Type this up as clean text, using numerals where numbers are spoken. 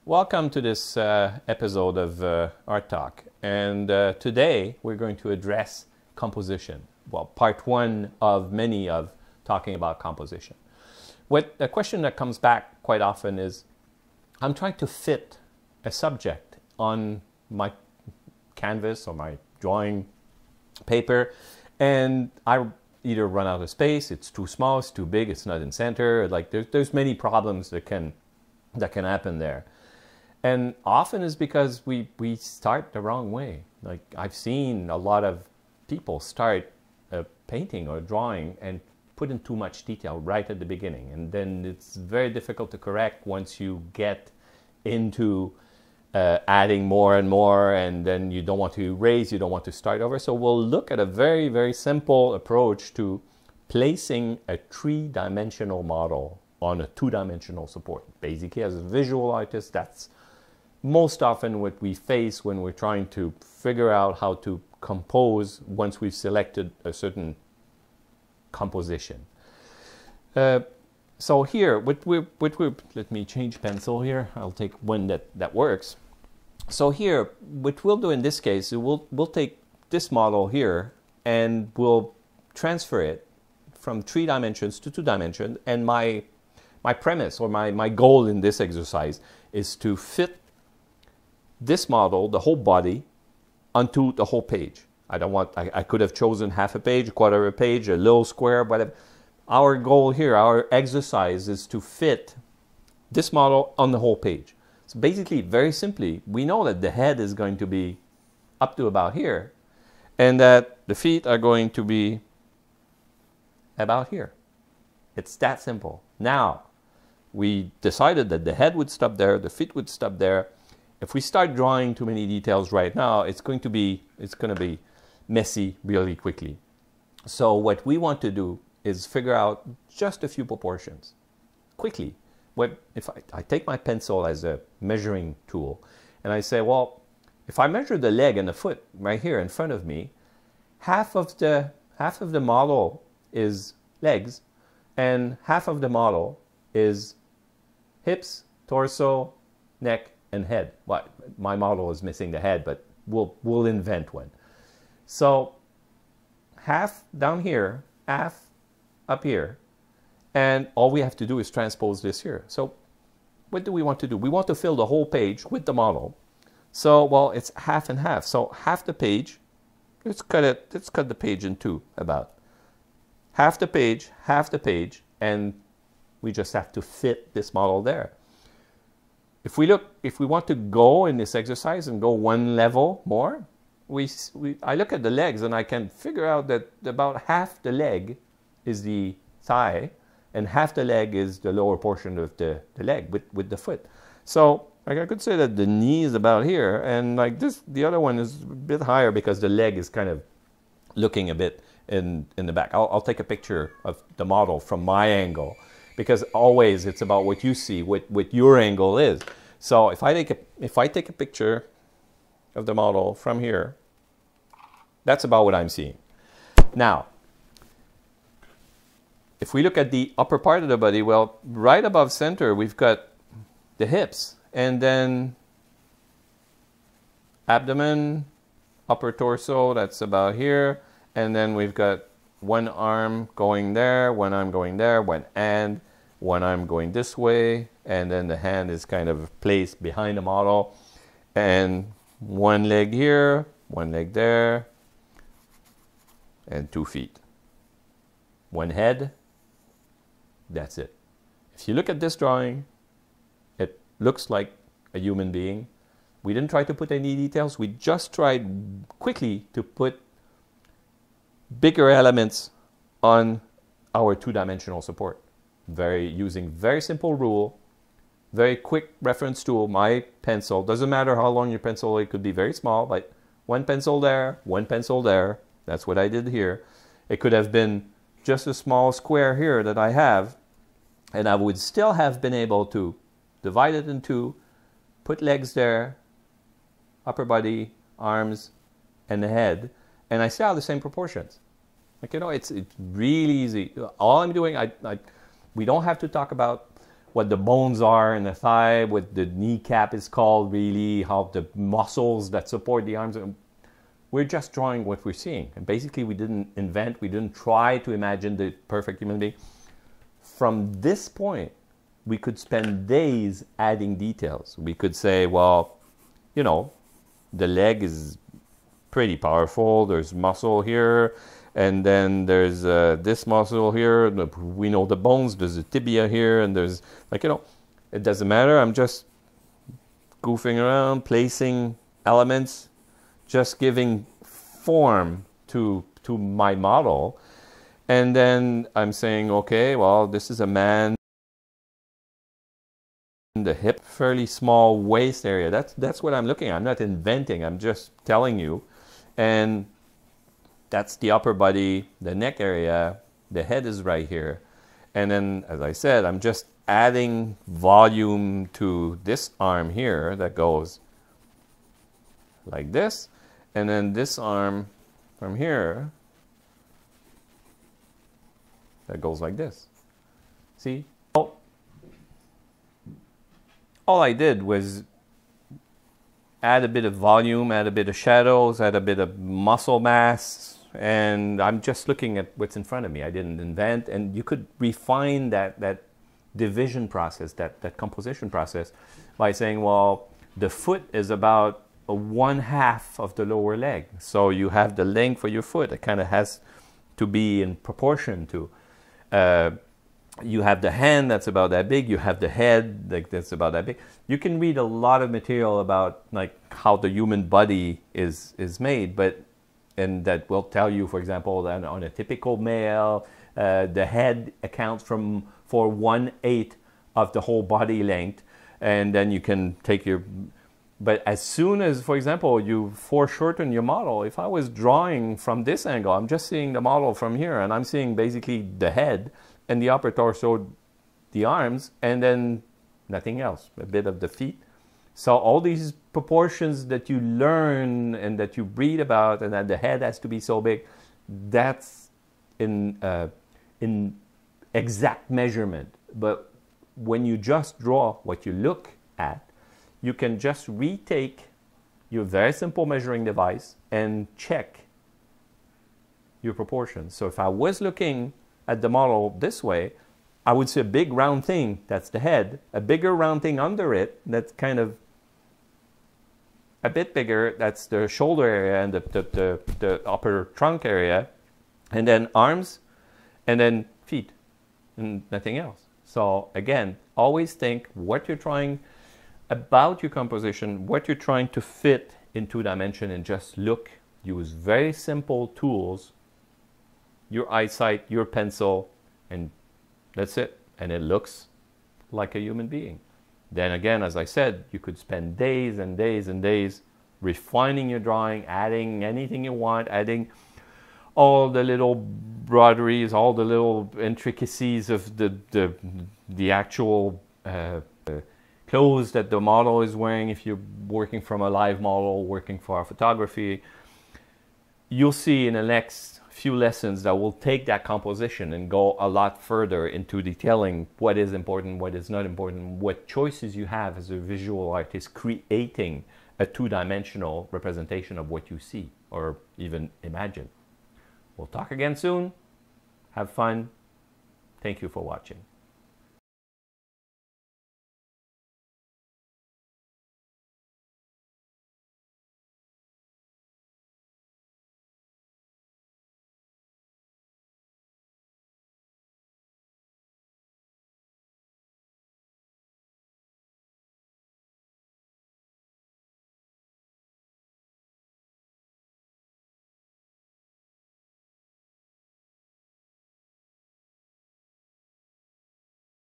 Welcome to this episode of Art Talk. And today we're going to address composition. Well, part one of many of talking about composition. A question that comes back quite often is, I'm trying to fit a subject on my canvas or my drawing paper, and I either run out of space, it's too small, it's too big, it's not in center. Like there's many problems that can happen there. And often it's because we start the wrong way. Like I've seen a lot of people start a painting or drawing and put in too much detail right at the beginning. And then it's very difficult to correct once you get into adding more and more, and then you don't want to erase, you don't want to start over. So we'll look at a very, very simple approach to placing a three-dimensional model on a two-dimensional support. Basically, as a visual artist, that's most often what we face when we're trying to figure out how to compose once we've selected a certain composition. So here, let me change pencil here. I'll take one that works. So here, what we'll do in this case, we'll take this model here and we'll transfer it from 3 dimensions to 2 dimensions. And my premise or my goal in this exercise is to fit this model, the whole body, onto the whole page. I could have chosen half a page, a quarter of a page, a little square, whatever. Our goal here, our exercise is to fit this model on the whole page. So basically, very simply, we know that the head is going to be up to about here, and that the feet are going to be about here. It's that simple. Now, we decided that the head would stop there, the feet would stop there. If we start drawing too many details right now, it's going to be messy really quickly. So what we want to do is figure out just a few proportions quickly. If I take my pencil as a measuring tool and I say, well, if I measure the leg and the foot right here in front of me, half of the model is legs and half of the model is hips, torso, neck, and head. Well, my model is missing the head, but we'll invent one. So half down here, half up here, and all we have to do is transpose this here. So what do we want to do? We want to fill the whole page with the model. So, well, it's half and half. So half the page, let's cut the page in two about. Half the page, and we just have to fit this model there. If we want to go in this exercise and go one level more, I look at the legs and I can figure out that about half the leg is the thigh and half the leg is the lower portion of the leg with the foot. So like I could say that the knee is about here, and like this, the other one is a bit higher because the leg is kind of looking a bit in the back. I'll take a picture of the model from my angle, because always it's about what you see, what your angle is. So if I take a picture of the model from here, that's about what I'm seeing. Now, if we look at the upper part of the body, well, right above center, we've got the hips, and then abdomen, upper torso, that's about here, and then we've got one arm going there, one arm going there, one arm going this way, and then the hand is kind of placed behind the model, and one leg here, one leg there, and 2 feet. One head, that's it. If you look at this drawing, it looks like a human being. We didn't try to put any details. We just tried quickly to put bigger elements on our two-dimensional support. Using very simple rule, very quick reference tool, my pencil. Doesn't matter how long your pencil, it could be very small, but one pencil there, one pencil there. That's what I did here. It could have been just a small square here that I have, and I would still have been able to divide it in two, put legs there, upper body, arms, and the head, and I still have the same proportions. Like, you know, it's really easy. All I'm doing, we don't have to talk about what the bones are in the thigh, what the kneecap is called really, how the muscles that support the arms. We're just drawing what we're seeing. And basically we didn't invent, we didn't try to imagine the perfect human being. From this point, we could spend days adding details. We could say, well, you know, the leg is pretty powerful. There's muscle here, and then there's this muscle here. We know the bones. There's a tibia here, and there's, like, you know, it doesn't matter. I'm just goofing around, placing elements, just giving form to my model. And then I'm saying, okay, well, this is a man. The hip, fairly small waist area. That's what I'm looking at. I'm not inventing. I'm just telling you. And that's the upper body, the neck area. The head is right here. And then, as I said, I'm just adding volume to this arm here that goes like this. And then this arm from here that goes like this. See? All I did was add a bit of volume, add a bit of shadows, add a bit of muscle mass, and I'm just looking at what's in front of me. I didn't invent, and you could refine that division process, that composition process, by saying, well, the foot is about 1/2 of the lower leg. So you have the length for your foot. It kind of has to be in proportion to. You have the hand that's about that big. You have the head that's about that big. You can read a lot of material about like how the human body is made, and that will tell you, for example, that on a typical male, the head accounts for 1/8 of the whole body length, and then you can take your. But as soon as, for example, you foreshorten your model, if I was drawing from this angle, I'm just seeing the model from here, and I'm seeing basically the head and the upper torso, the arms, and then nothing else, a bit of the feet. So all these proportions that you learn and that you read about, and that the head has to be so big, that's in exact measurement. But when you just draw what you look at, you can just retake your very simple measuring device and check your proportions. So if I was looking at the model this way, I would see a big round thing, that's the head, a bigger round thing under it, that's kind of a bit bigger, that's the shoulder area and the upper trunk area, and then arms, and then feet, and nothing else. So again, always think what you're trying about your composition, what you're trying to fit in 2 dimension, and just look, use very simple tools, your eyesight, your pencil, and that's it. And it looks like a human being. Then again, as I said, you could spend days and days and days refining your drawing, adding anything you want, adding all the little broderies, all the little intricacies of the actual clothes that the model is wearing. If you're working from a live model, working for our photography, you'll see in the next few lessons that will take that composition and go a lot further into detailing what is important, what is not important, what choices you have as a visual artist creating a 2-dimensional representation of what you see or even imagine. We'll talk again soon. Have fun. Thank you for watching.